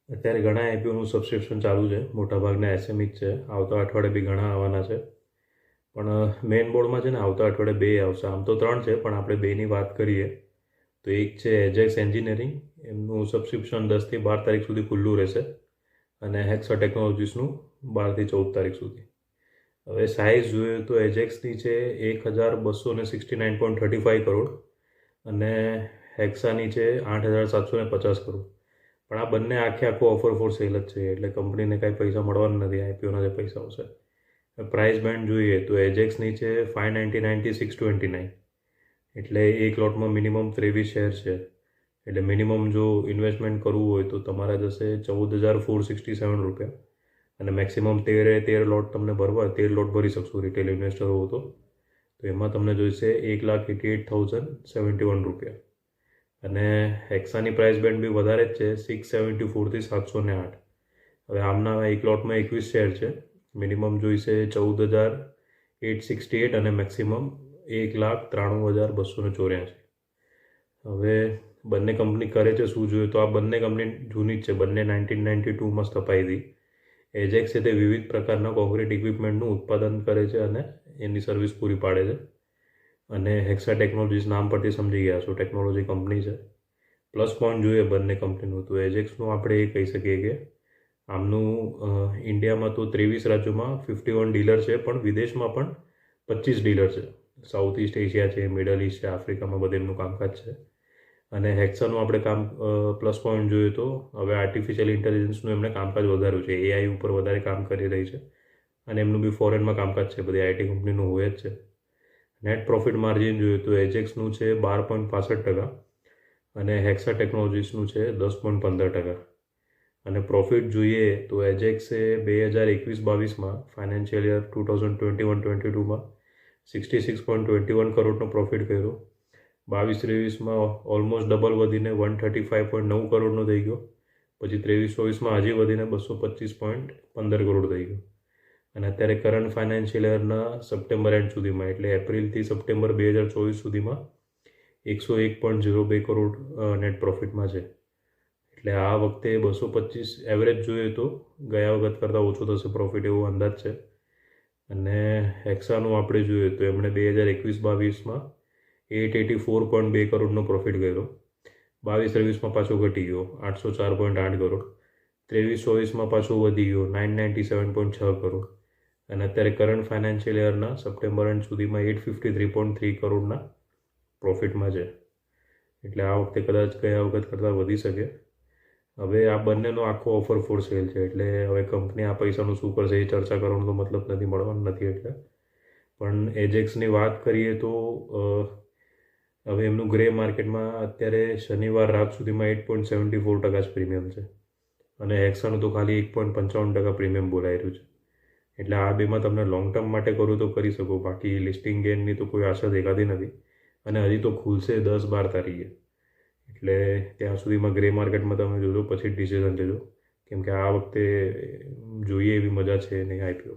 અત્યારે ઘણા આઈપીઓનું સબસ્ક્રિપ્શન ચાલુ છે, મોટાભાગના એસએમઈ જ છે. આવતા અઠવાડિયે બી ઘણા આવવાના છે. પણ મેઇન બોર્ડમાં છે ને આવતા અઠવાડિયે 2 આવશે. આમ તો 3 છે, પણ આપણે 2ની વાત કરીએ તો એક છે એજેક્સ એન્જિનિયરિંગ. એમનું સબસ્ક્રિપ્શન 10થી 12 તારીખ સુધી ખુલ્લું રહેશે અને હેક્સા ટેકનોલોજીસનું 12થી 14 તારીખ સુધી. હવે સાઇઝ જોઈએ તો એજેક્સની છે 1269.35 કરોડ અને હેક્સાની છે 8750 કરોડ. પણ આ બંને આખો ઓફર ફોર સેલ જ છે, એટલે કંપનીને કાંઈ પૈસા મળવાના નથી. આઈપીઓના જે પૈસા આવશે. પ્રાઇસ બેન્ડ જોઈએ તો એજેક્સની છે 599 થી 629, એટલે એક લોટમાં મિનિમમ 23 શેર છે. એટલે મિનિમમ જો ઇન્વેસ્ટમેન્ટ કરવું હોય તો તમારા જશે 14,467 રૂપિયા અને મેક્સિમમ 13 લોટ તમને ભરવા 13 લોટ ભરી શકશો રિટેલ ઇન્વેસ્ટર હો તો એમાં તમને જોઈશે 1,88,071 રૂપિયા. અને હેક્સાની પ્રાઇસ બેન્ડ બી વધારે જ છે, 674 થી 708. હવે આમના એક લોટમાં 21 શેર છે. મિનિમમ જોઈશે 14,868 અને મેક્સિમમ 1,93,284. હવે બંને કંપની કરે છે શું જોઈએ તો આ બંને કંપની જૂની જ છે, બંને 1992માં સ્થપાઈ હતી. એજેક્સ તે વિવિધ પ્રકારના કોન્ક્રીટ ઇક્વિપમેન્ટનું ઉત્પાદન કરે છે અને એની સર્વિસ પૂરી પાડે છે. અને હેક્સા ટેકનોલોજીસ નામ પરથી સમજી ગયા છો, ટેકનોલોજી કંપની છે. પ્લસ પોઈન્ટ જોઈએ બંને કંપનીનું તો એજેક્સનું આપણે એ કહી શકીએ કે આમનું ઇન્ડિયામાં તો 23 રાજ્યોમાં 51 ડીલર છે, પણ વિદેશમાં પણ 25 ડીલર છે. સાઉથ ઇસ્ટ એશિયા છે, મિડલ ઇસ્ટ છે, આફ્રિકામાં બધે એમનું કામકાજ છે. અને હેક્સાનું આપણે કામ પ્લસ પોઈન્ટ જોઈએ તો હવે આર્ટિફિશિયલ ઇન્ટેલિજન્સનું એમણે કામકાજ વધાર્યું છે, એઆઈ ઉપર વધારે કામ કરી રહી છે અને એમનું બી ફોરેનમાં કામકાજ છે, બધી આઈટી કંપનીનું હોય જ છે. નેટ પ્રોફિટ માર્જિન જોઈએ તો એજેક્સનું છે 12.65% અને હેક્સા ટેકનોલોજીસનું છે 10.15%. અને પ્રોફિટ જોઈએ તો એજેક્સે 2021-22માં ફાઇનાન્શિયલ યર 2021-22માં 66.21 કરોડનો પ્રોફિટ કર્યો. 22-23માં ઓલમોસ્ટ ડબલ વધીને 135.9 કરોડનો થઈ ગયો. પછી 23-24માં હજી વધીને 225.15 કરોડ થઈ ગયો. અને અત્યારે કરંટ ફાઇનાન્શિયલ યરના સપ્ટેમ્બર એન્ડ સુધીમાં એટલે એપ્રિલથી સપ્ટેમ્બર 2024 સુધીમાં 101.02 કરોડ નેટ પ્રોફિટમાં છે. એટલે આ વખતે 225 એવરેજ જોઈએ તો ગયા વખત કરતાં ઓછો થશે પ્રોફિટ એવો અંદાજ છે. અને હેક્સાનું આપણે જોઈએ તો એમણે 2021-22માં 884.2 કરોડનો પ્રોફિટ કર્યો. 22-23માં પાછો ઘટી ગયો 804.8 કરોડ. 23-24માં પાછો વધી ગયો 997.6 કરોડ. અને અત્યારે કરંટ ફાઇનાન્શિયલ યરના સપ્ટેમ્બર એન્ડ સુધીમાં 853.3 કરોડના પ્રોફિટમાં છે. એટલે આ વખતે કદાચ ગયા વખત કરતાં વધી શકે. હવે આ બંનેનો આખો ઓફર ફોર સેલ છે, એટલે હવે કંપની આ પૈસાનું શું કરશે એ ચર્ચા કરવાનો તો મતલબ નથી, મળવાનું નથી. એટલે પણ એજેક્સની વાત કરીએ તો હવે એમનું ગ્રે માર્કેટમાં અત્યારે શનિવાર રાત સુધીમાં 8.74% જ પ્રીમિયમ છે અને હેક્સાનું તો ખાલી 1.55% પ્રીમિયમ બોલાઈ રહ્યું છે. એટલે આ બેમાં તમને લોંગ ટર્મ માટે કરવું તો કરી શકો, બાકી લિસ્ટિંગ ગેઇનની તો કોઈ આશા દેખાતી નથી. અને હજી તો ખુલશે 10-12 તારીખે, એટલે ત્યાં સુધીમાં ગ્રે માર્કેટમાં તમે જોજો, પછી ડિસિઝન લેજો. કેમ કે આ વખતે જોઈએ એવી મજા છે નહીં આઈપીઓ.